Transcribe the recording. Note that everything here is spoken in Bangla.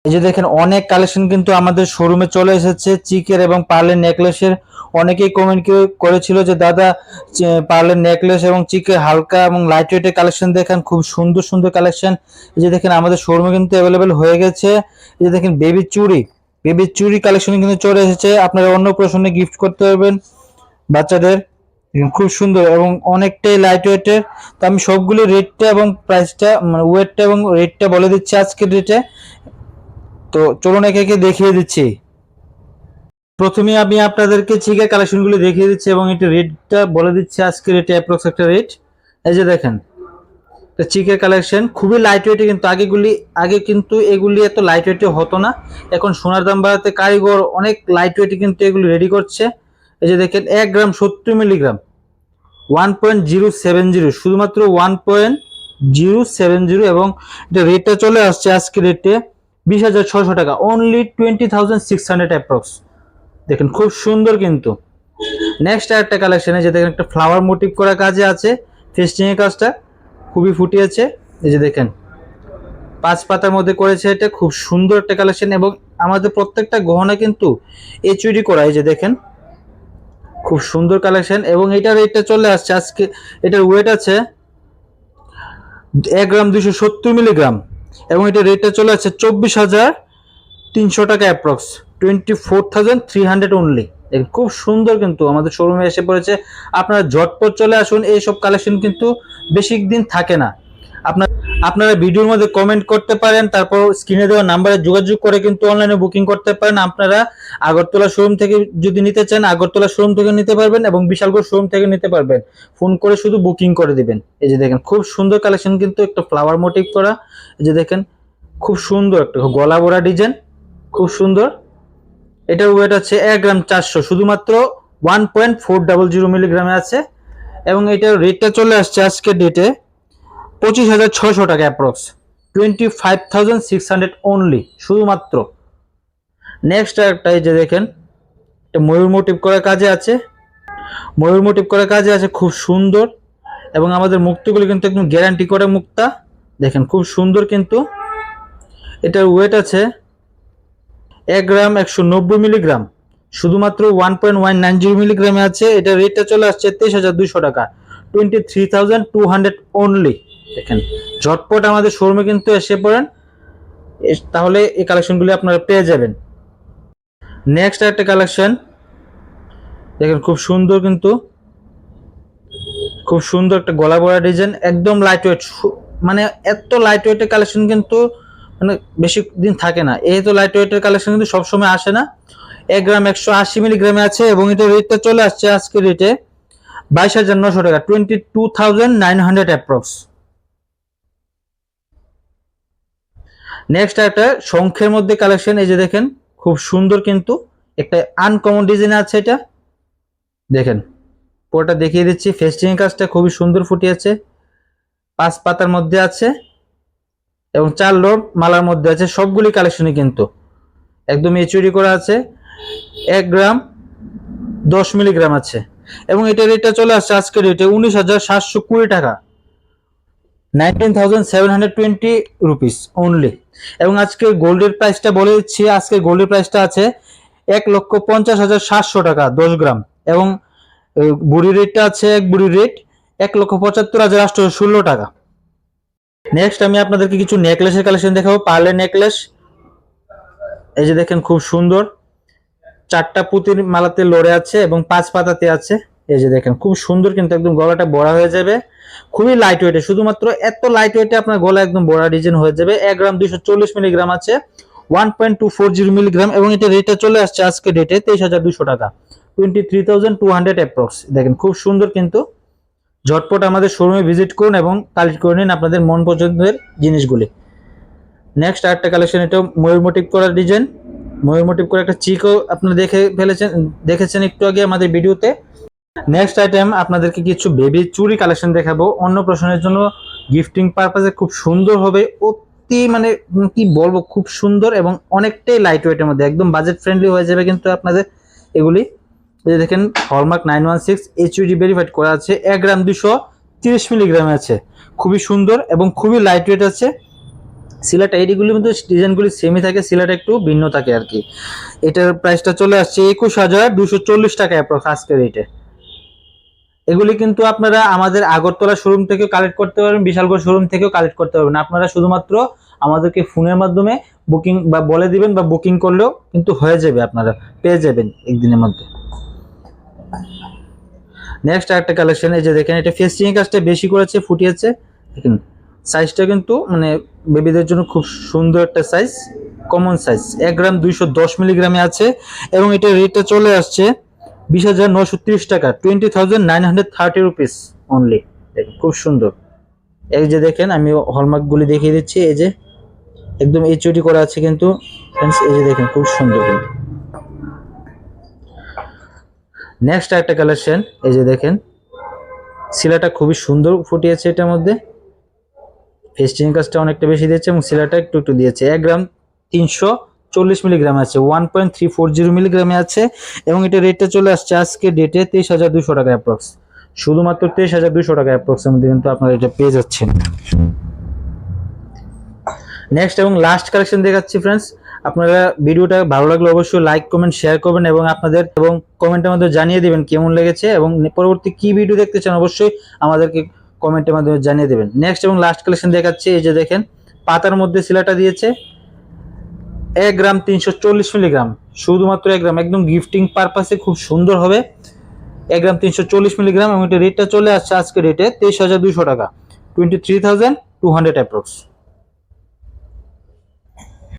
এই যে দেখেন অনেক কালেকশন কিন্তু আমাদের শোরুমে চলে এসেছে চিকের এবং পার্লের নেকলেসের। অনেকেই কমেন্ট করেছিল যে দাদা পার্লের নেকলেস এবং চিকের হালকা এবং লাইট ওয়েটের কালেকশন দেখান, খুব সুন্দর সুন্দর কালেকশন। এই যে দেখেন আমাদের শোরুমে কিন্তু অ্যাভেলেবেল হয়ে গেছে। এই যে দেখেন বেবি চুরি কালেকশন কিন্তু চলে এসেছে, আপনারা অন্নপ্রাশনে গিফট করতে পারবেন বাচ্চাদের। খুব সুন্দর এবং অনেকটাই লাইট ওয়েটের। তো আমি সবগুলো রেটটা এবং প্রাইসটা মানে ওয়েটটা এবং রেটটা বলে দিচ্ছি আজকের রেটে। তো চলুন একে একে দেখিয়ে দিচ্ছি। প্রথমে আমি আপনাদেরকে চিকের কালেকশনগুলো দেখিয়ে দিচ্ছি এবং এটা রেটটা বলে দিচ্ছি আজকের রেটে অ্যাপ্রক্স একটা রেট। এই যে দেখেন চিকের কালেকশন খুবই লাইট ওয়েটে, কিন্তু আগে কিন্তু এগুলি এত লাইট ওয়েটে হতো না। এখন সোনার দাম বাড়াতে কারিগর অনেক লাইট ওয়েটে কিন্তু এগুলি রেডি করছে। এই যে দেখেন 1 গ্রাম 70 মিলিগ্রাম 1.070, শুধুমাত্র 1.070, এবং এটা রেটটা চলে আসছে আজকে রেটে 20,600 টাকা, অনলি 20,600 অ্যাপ্রক্স। দেখেন খুব সুন্দর কিন্তু। নেক্সট আরেকটা কালেকশনে যে দেখেন একটা ফ্লাওয়ার মোটিভ করা কাজে আছে, ফেস্টিং এর কাজটা খুবই ফুটিয়েছে। এই যে দেখেন 5 পাতার মধ্যে করেছে, এটা খুব সুন্দর একটা কালেকশন এবং আমাদের প্রত্যেকটা গহনা কিন্তু এইচইডি করা। এই যে দেখেন খুব সুন্দর কালেকশন এবং এটার রেটটা চলে আসছে আজকে, এটার ওয়েট আছে 1 গ্রাম 270 মিলিগ্রাম এবং এটার রেটটা চলে আসছে 24,300 টাকা অ্যাপ্রক্স, 24,300 অনলি। খুব সুন্দর কিন্তু আমাদের শোরুমে এসে পড়েছে, আপনারা ঝটপট চলে আসুন। এইসব কালেকশন কিন্তু বেশি দিন থাকে না। আপনারা ভিডিওর মধ্যে কমেন্ট করতে পারেন, তারপর স্ক্রিনে দেওয়া নাম্বারে যোগাযোগ করে কিন্তু অনলাইনে বুকিং করতে পারেন। আপনারা আগরতলা শোরুম থেকে যদি নিতে চান আগরতলা শোরুম থেকে নিতে পারবেন এবং বিশালগড় শোরুম থেকে নিতে পারবেন, ফোন করে শুধু বুকিং করে দিবেন। এই যে দেখেন খুব সুন্দর কালেকশন কিন্তু, একটা ফ্লাওয়ার মোটিভ করা। এই যে দেখেন খুব সুন্দর একটা গলা বড়া ডিজাইন, খুব সুন্দর। এটার ওয়েট আছে 1 গ্রাম 400, শুধুমাত্র 1.400 মিলিগ্রামে আছে এবং এটার রেটটা চলে আসছে আজকের ডেটে 25,600 টাকা অ্যাপ্রক্স, 25,600 অনলি শুধুমাত্র। নেক্সট একটা এই যে দেখেন এটা ময়ূর মোটিভ করার কাজে আছে, খুব সুন্দর এবং আমাদের মুক্তাগুলো কিন্তু একদম গ্যারান্টি করে মুক্তা। দেখেন খুব সুন্দর কিন্তু। এটার ওয়েট আছে 1 গ্রাম 190 মিলিগ্রাম, শুধুমাত্র 1.190 মিলিগ্রামে আছে। এটার রেটটা চলে আসছে 23,200 টাকা, 23,200 অনলি। দেখেন ঝটপট আমাদের শোরুমে কিন্তু এসে পড়েন, তাহলে এই কালেকশনগুলি আপনারা পেয়ে যাবেন। নেক্সট একটা কালেকশন দেখেন খুব সুন্দর কিন্তু, খুব সুন্দর একটা গলা বড়া ডিজাইন, একদম লাইট ওয়েট। মানে এত লাইট ওয়েটের কালেকশন কিন্তু মানে বেশি দিন থাকে না। এই তো লাইট ওয়েটের কালেকশন কিন্তু সবসময় আসে না। 1 গ্রাম 180 মিলিগ্রামে আছে এবং এটা রেটটা চলে আসছে আজকে রেটে 22,900 টাকা, 22,900 অ্যাপ্রক্স। নেক্সট একটা শঙ্খের মধ্যে কালেকশন, এই যে দেখেন খুব সুন্দর কিন্তু, একটা আনকমন ডিজাইন আছে। এটা দেখেন পুরোটা দেখিয়ে দিচ্ছি, ফেস্টিং কাজটা খুবই সুন্দর ফুটিয়েছে, 5 পাতার মধ্যে আছে এবং 4 লোড মালার মধ্যে আছে। সবগুলি কালেকশনই কিন্তু একদম এচুরি করা আছে। 1 গ্রাম 10 মিলিগ্রাম আছে এবং এটা রেটটা চলে আসছে আজকের রেটে 19,720 টাকা, 19,720 রুপিস অনলি। এবং আজকে গোল্ডের প্রাইসটা বলে দিচ্ছি, আজকে গোল্ডের প্রাইসটা আছে 1,50,700 টাকা 10 গ্রাম এবং বুড়ি রেটটা আছে এক বুড়ি রেট 1,75,816 টাকা। নেক্সট আমি আপনাদেরকে কিছু নেকলেসের কালেকশন দেখাবো, পার্লের নেকলেস। এই যে দেখেন খুব সুন্দর, 4টা পুঁতির মালাতে লড়ে আছে এবং 5 পাতাতে আছে। এই যে দেখেন খুব সুন্দর কিন্তু, একদম গলাটা বড়া হয়ে যাবে, খুবই লাইট ওয়েটে। শুধুমাত্র এত লাইট ওয়েটে আপনার গলা একদম বড়া ডিজাইন হয়ে যাবে। 1 গ্রাম 240 মিলিগ্রাম আছে, 1.240 মিলিগ্রাম এবং এটা রেটটা চলে আসছে আজকে ডেটে 23,200 টাকা, 23,200 অ্যাপ্রক্স। দেখেন খুব সুন্দর কিন্তু, ঝটপট আমাদের শোরুমে ভিজিট করুন এবং কালেক্ট করে নিন আপনাদের মন পছন্দের জিনিসগুলি। নেক্সট আরেকটা কালেকশন, এটা ময়ূর মোটিভ করা ডিজাইন, ময়ূর মোটিভ করে একটা চিকও আপনারা দেখেছেন একটু আগে আমাদের ভিডিওতে। নেক্সট আইটেম আপনাদেরকে কিছু বেবি চুরি কালেকশন দেখাবো, অন্নপ্রাশনের জন্য গিফটিং পারপাজে খুব সুন্দর হবে, অতি মানে কি বলবো, খুব সুন্দর এবং অনেকটাই লাইট ওয়েটের মধ্যে, একদম বাজেট ফ্রেন্ডলি হয়ে যাবে কিন্তু আপনাদের এগুলি। এই যে দেখেন হলমার্ক 916 এইচইডি ভেরিফাইড করা আছে, 1 গ্রাম 230 মিলিগ্রামে আছে, খুবই সুন্দর এবং খুবই লাইট ওয়েট আছে। সিলাটা এইগুলি কিন্তু ডিজাইনগুলি সেমই থাকে, সিলাটা একটু ভিন্ন থাকে আর কি। এটার প্রাইসটা চলে আসছে 21,240 টাকা অ্যাপ্রক্স আজকের রেটে। এগুলি কিন্তু আপনারা আমাদের আগরতলা শোরুম থেকে কালেক্ট করতে পারবেন, বিশালগড় শোরুম থেকেও কালেক্ট করতে পারবেন। আপনারা শুধুমাত্র আমাদেরকে ফোনের মাধ্যমে বুকিং বা বলে দিবেন বা বুকিং করলেও কিন্তু হয়ে যাবে, আপনারা পেয়ে যাবেন একদিনের মধ্যে। নেক্সট আরেকটা কালেকশন, এই যে দেখেন এটা ফেস্টিং কাজটা বেশি করেছে, ফুটিয়েছে দেখেন। সাইজটা কিন্তু মানে বেবিদের জন্য খুব সুন্দর একটা সাইজ, কমন সাইজ। 1 গ্রাম 210 মিলিগ্রামে আছে এবং এটার রেটটা চলে আসছে 20,930 টাকা, 20,930 রুপিস অনলি। দেখেন খুব সুন্দর। এই যে দেখেন আমি হলমার্ক গুলি দেখিয়ে দিচ্ছি, এই যে একদম এইচডি করা আছে কিন্তু ফ্রেন্ডস, এই যে দেখেন খুব সুন্দর কিন্তু। নেক্সট একটা কালেকশন, এই যে দেখেন সিলাটা খুবই সুন্দর ফুটিয়েছে, এটার মধ্যে ফেস্টিং কাজটা অনেকটা বেশি দিয়েছে এবং সিলাটা একটু একটু দিয়েছে। 1 গ্রাম 340 মিলিগ্রাম আছে, 1.340 মিলিগ্রামে আছে এবং এটা রেটটা চলে আসছে আজকে ডেটে 23,200 টাকা অ্যাপ্রক্স। শুধুমাত্র 23,200 টাকা অ্যাপ্রক্স এর মধ্যে কিন্তু আপনারা এটা পেয়ে যাচ্ছেন। নেক্সট এবং লাস্ট কালেকশন দেখাচ্ছি ফ্রেন্ডস। আপনারা ভিডিওটা ভালো লাগলে অবশ্যই লাইক কমেন্ট শেয়ার করবেন এবং আপনাদের এবং কমেন্টের মধ্যে জানিয়ে দিবেন কেমন লেগেছে এবং পরবর্তী কি ভিডিও দেখতে চান অবশ্যই আমাদেরকে কমেন্টের মাধ্যমে জানিয়ে দেবেন। নেক্সট এবং লাস্ট কালেকশন দেখাচ্ছি, এই যে দেখেন পাতার মধ্যে সিলাটা দিয়েছে 1 গ্রাম 340 মিলিগ্রাম, শুধুমাত্র 1 গ্রাম, একদম গিফটিং পারপাসে খুব সুন্দর হবে। 1 গ্রাম 340 মিলিগ্রাম এবং এটা রেটটা চলে আসছে আজকে রেটে 23,200 টাকা, 23,200 অ্যাপ্রক্স।